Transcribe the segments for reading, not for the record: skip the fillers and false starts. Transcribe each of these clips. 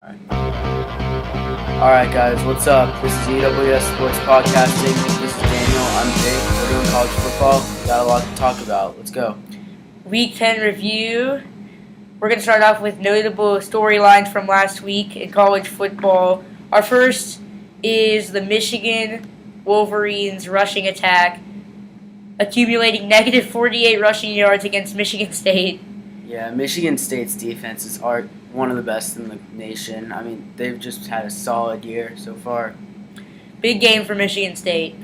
Alright guys, what's up? This is EWS Sports Podcasting. This is Daniel. I'm Jake. We're doing college football. We got a lot to talk about. Let's go. Week 10 review. We're going to start off with notable storylines from last week in college football. Our first is the Michigan Wolverines rushing attack, accumulating negative 48 rushing yards against Michigan State. Yeah, Michigan State's defenses are one of the best in the nation. I mean, they've just had a solid year so far. Big game for Michigan State.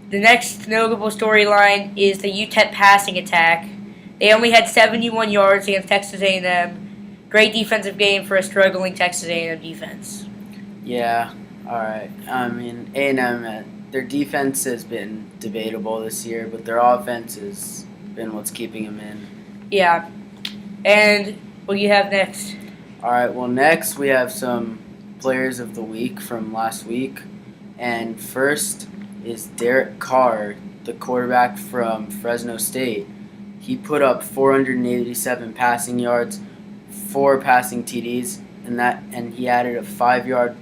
The next notable storyline is the UTEP passing attack. They only had 71 yards against Texas A&M. Great defensive game for a struggling Texas A&M defense. Yeah, alright. I mean, A&M, their defense has been debatable this year, but their offense has been what's keeping them in. Yeah. And what do you have next? Alright, well, next we have some players of the week from last week. And first is Derek Carr, the quarterback from Fresno State. He put up 487 passing yards, 4 passing TDs, and he added a 5-yard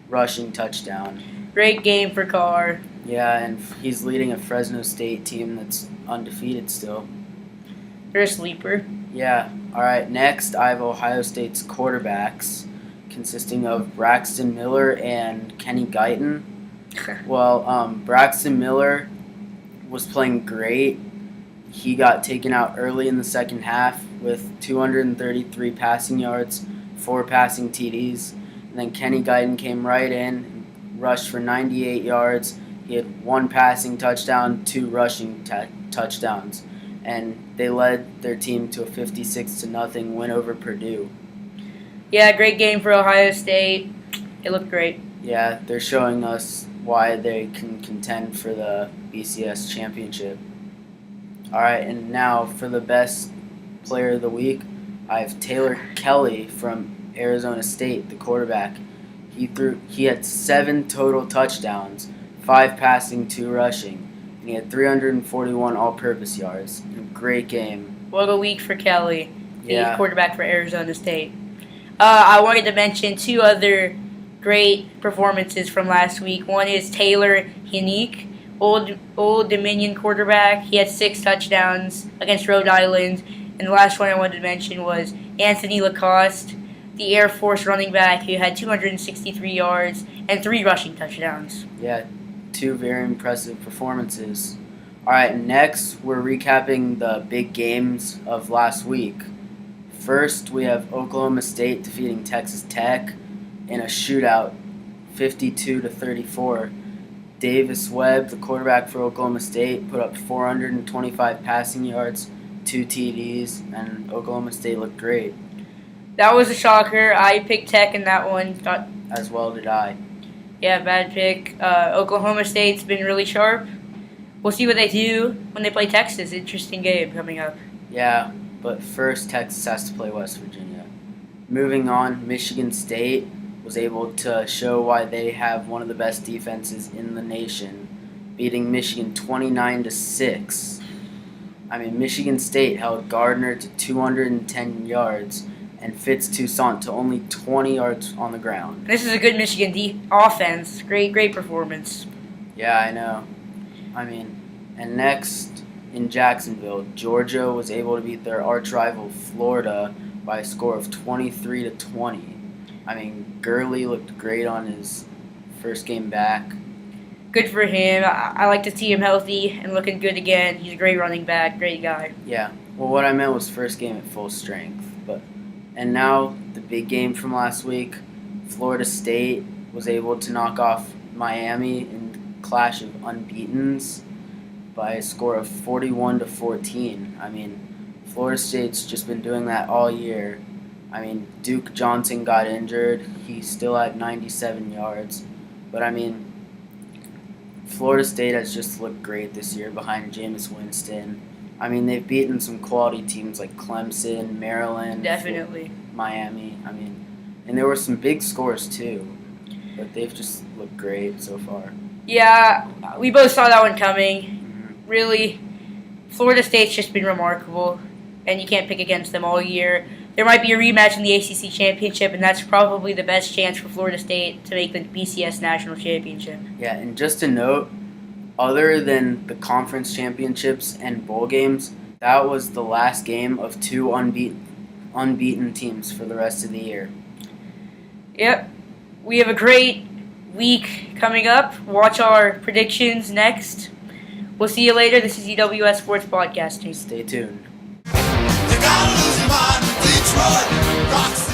rushing touchdown. Great game for Carr. Yeah, and he's leading a Fresno State team that's undefeated still. They're a sleeper. Yeah. All right, next I have Ohio State's quarterbacks, consisting of Braxton Miller and Kenny Guyton. Well, Braxton Miller was playing great. He got taken out early in the second half with 233 passing yards, 4 passing TDs. And then Kenny Guyton came right in, rushed for 98 yards. He had 1 passing touchdown, 2 rushing touchdowns. And they led their team to a 56-0 win over Purdue. Yeah, great game for Ohio State. It looked great. Yeah, they're showing us why they can contend for the BCS championship. All right, and now for the best player of the week, I have Taylor Kelly from Arizona State, the quarterback. He had 7 total touchdowns, 5 passing, 2 rushing. He had 341 all-purpose yards. Great game. What a week for Kelly, the quarterback for Arizona State. I wanted to mention 2 other great performances from last week. One is Taylor Heinicke, Old Dominion quarterback. He had 6 touchdowns against Rhode Island. And the last one I wanted to mention was Anthony Lacoste, the Air Force running back, who had 263 yards and 3 rushing touchdowns. Yeah, 2 very impressive performances. All right, next we're recapping the big games of last week. First, we have Oklahoma State defeating Texas Tech in a shootout, 52-34. Davis Webb, the quarterback for Oklahoma State, put up 425 passing yards, 2 TDs, and Oklahoma State looked great. That was a shocker. I picked Tech in that one. As well did I. Yeah, bad pick. Oklahoma State's been really sharp. We'll see what they do when they play Texas. Interesting game coming up. Yeah, but first Texas has to play West Virginia. Moving on, Michigan State was able to show why they have one of the best defenses in the nation, beating Michigan 29-6. I mean, Michigan State held Gardner to 210 yards and Fitz Toussaint to only 20 yards on the ground. This is a good Michigan offense. Great performance. Yeah, I know. I mean, and next in Jacksonville, Georgia was able to beat their arch rival Florida by a score of 23-20. I mean, Gurley looked great on his first game back. Good for him. I like to see him healthy and looking good again. He's a great running back, great guy. Yeah. Well, what I meant was first game at full strength. And now the big game from last week, Florida State was able to knock off Miami in a clash of unbeatens by a score of 41-14. I mean, Florida State's just been doing that all year. I mean, Duke Johnson got injured. He still had 97 yards. But, I mean, Florida State has just looked great this year behind Jameis Winston. I mean, they've beaten some quality teams like Clemson, Maryland, definitely, Miami. I mean, and there were some big scores too, but they've just looked great so far. Yeah, we both saw that one coming. Mm-hmm. Really, Florida State's just been remarkable, and you can't pick against them all year. there might be a rematch in the ACC Championship, and that's probably the best chance for Florida State to make the BCS National Championship. Yeah, and just a note, other than the conference championships and bowl games, that was the last game of 2 unbeaten teams for the rest of the year. Yep. We have a great week coming up. Watch our predictions next. We'll see you later. This is EWS Sports Podcasting. Stay tuned. You gotta lose your mind with Detroit. Rocks